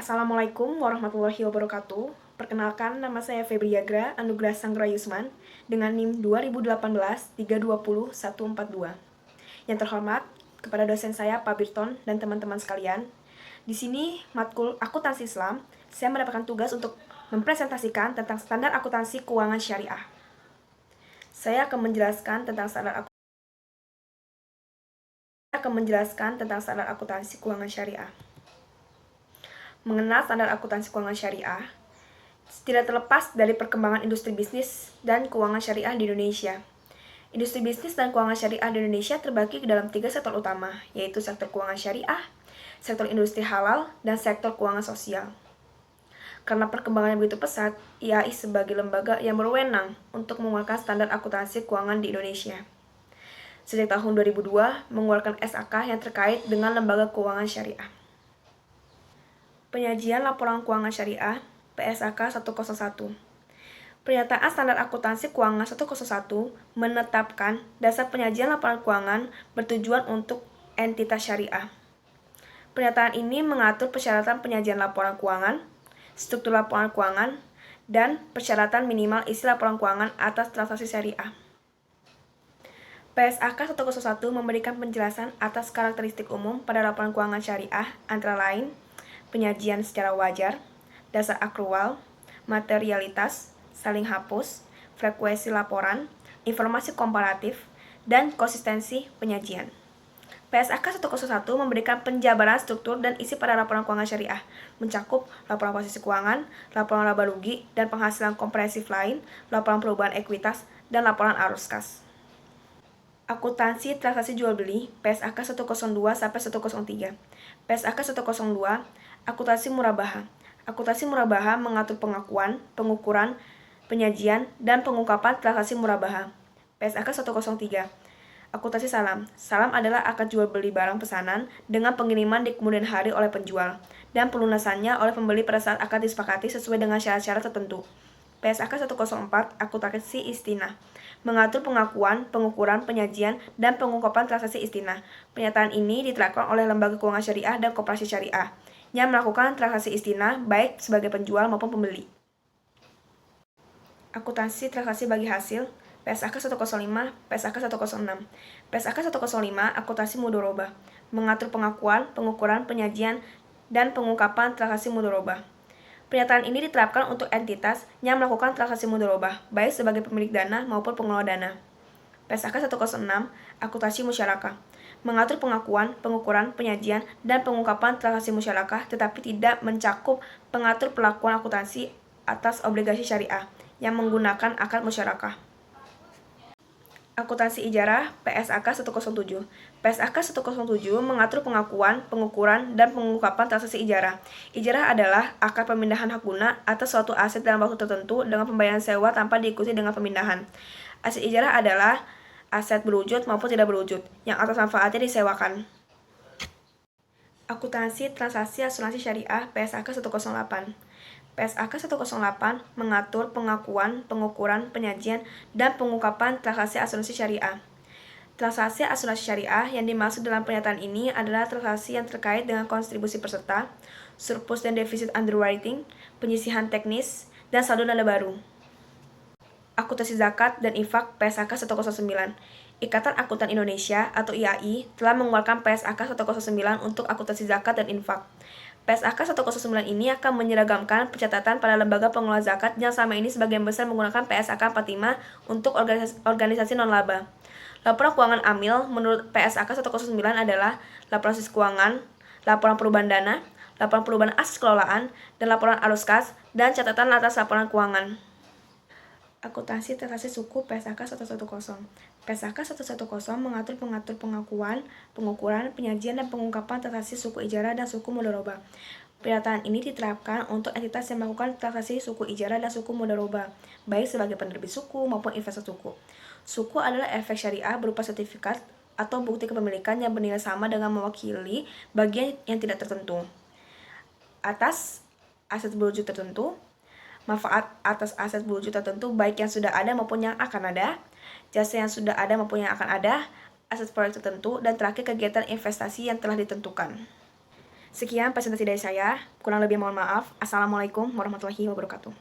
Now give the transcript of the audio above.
Assalamualaikum warahmatullahi wabarakatuh. Perkenalkan, nama saya Febri Yagra Anugrah Sanggra Yusman dengan NIM 2018-320-142. Yang terhormat kepada dosen saya Pak Birton dan teman-teman sekalian. Di sini matkul akuntansi Islam, saya mendapatkan tugas untuk mempresentasikan tentang standar akuntansi keuangan syariah. Saya akan menjelaskan tentang standar akuntansi keuangan syariah. Mengenal standar akuntansi keuangan syariah tidak terlepas dari perkembangan industri bisnis dan keuangan syariah di Indonesia. Industri bisnis dan keuangan syariah di Indonesia terbagi ke dalam 3 sektor utama, yaitu sektor keuangan syariah, sektor industri halal, dan sektor keuangan sosial. Karena perkembangannya begitu pesat, IAI sebagai lembaga yang berwenang untuk mengeluarkan standar akuntansi keuangan di Indonesia. Sejak tahun 2002, mengeluarkan SAK yang terkait dengan lembaga keuangan syariah. Penyajian Laporan Keuangan Syariah PSAK 101. Pernyataan Standar Akuntansi Keuangan 101 menetapkan dasar penyajian laporan keuangan bertujuan untuk entitas syariah. Pernyataan ini mengatur persyaratan penyajian laporan keuangan, struktur laporan keuangan, dan persyaratan minimal isi laporan keuangan atas transaksi syariah. PSAK 101 memberikan penjelasan atas karakteristik umum pada laporan keuangan syariah, antara lain penyajian secara wajar, dasar akrual, materialitas, saling hapus, frekuensi laporan, informasi komparatif, dan konsistensi penyajian. PSAK 101 memberikan penjabaran struktur dan isi pada laporan keuangan syariah, mencakup laporan posisi keuangan, laporan laba rugi dan penghasilan komprehensif lain, laporan perubahan ekuitas, dan laporan arus kas. Akuntansi transaksi jual beli PSAK 102 sampai 103. PSAK 102 Akuntansi murabaha. Akuntansi murabaha mengatur pengakuan, pengukuran, penyajian, dan pengungkapan transaksi murabaha. PSAK 103. Akuntansi salam. Salam adalah akad jual beli barang pesanan dengan pengiriman di kemudian hari oleh penjual dan pelunasannya oleh pembeli pada saat akad disepakati sesuai dengan syarat-syarat tertentu. PSAK 104 Akuntansi istinah. Mengatur pengakuan, pengukuran, penyajian, dan pengungkapan transaksi istinah. Pernyataan ini diterapkan oleh lembaga keuangan syariah dan koperasi syariah yang melakukan transaksi istinah baik sebagai penjual maupun pembeli. Akuntansi transaksi bagi hasil PSAK 105, PSAK 106. PSAK 105 Akuntansi mudhorobah mengatur pengakuan, pengukuran, penyajian, dan pengungkapan transaksi mudhorobah. Pernyataan ini diterapkan untuk entitas yang melakukan transaksi mudhorobah, baik sebagai pemilik dana maupun pengelola dana. PSAK 106 Akuntansi musyarakah mengatur pengakuan, pengukuran, penyajian, dan pengungkapan transaksi musyarakah, tetapi tidak mencakup pengatur perlakuan akuntansi atas obligasi syariah yang menggunakan akad musyarakah. Akuntansi ijarah PSAK 107. PSAK 107 mengatur pengakuan, pengukuran, dan pengungkapan transaksi ijarah. Ijarah adalah akad pemindahan hak guna atas suatu aset dalam waktu tertentu dengan pembayaran sewa tanpa diikuti dengan pemindahan. Aset ijarah adalah aset berwujud maupun tidak berwujud, yang atas manfaatnya disewakan. Akuntansi transaksi asuransi syariah PSAK 108. PSAK 108 mengatur pengakuan, pengukuran, penyajian, dan pengungkapan transaksi asuransi syariah. Transaksi asuransi syariah yang dimaksud dalam pernyataan ini adalah transaksi yang terkait dengan kontribusi peserta, surplus dan defisit underwriting, penyisihan teknis, dan saldo dana baru. Akuntansi zakat dan infak PSAK 109. Ikatan Akuntan Indonesia atau IAI telah mengeluarkan PSAK 109 untuk akuntansi zakat dan infak. PSAK 109 ini akan menyeragamkan pencatatan pada lembaga pengelola zakat yang selama ini sebagian besar menggunakan PSAK 45 untuk organisasi non-laba. Laporan keuangan amil menurut PSAK 109 adalah laporan sisi keuangan, laporan perubahan dana, laporan perubahan aset kelolaan, dan laporan arus kas, dan catatan atas laporan keuangan. Akuntansi transaksi suku PSAK 110. PSAK 110 mengatur pengakuan, pengukuran, penyajian, dan pengungkapan transaksi suku ijarah dan suku mudhorobah. Pernyataan ini diterapkan untuk entitas yang melakukan transaksi suku ijarah dan suku mudhorobah, baik sebagai penerbit suku maupun investor suku. Suku adalah efek syariah berupa sertifikat atau bukti kepemilikan yang bernilai sama dengan mewakili bagian yang tidak tertentu atas aset berwujud tertentu, manfaat atas aset berwujud tertentu baik yang sudah ada maupun yang akan ada, jasa yang sudah ada maupun yang akan ada, aset proyek tertentu, dan terakhir kegiatan investasi yang telah ditentukan. Sekian presentasi dari saya. Kurang lebih mohon maaf. Assalamualaikum warahmatullahi wabarakatuh.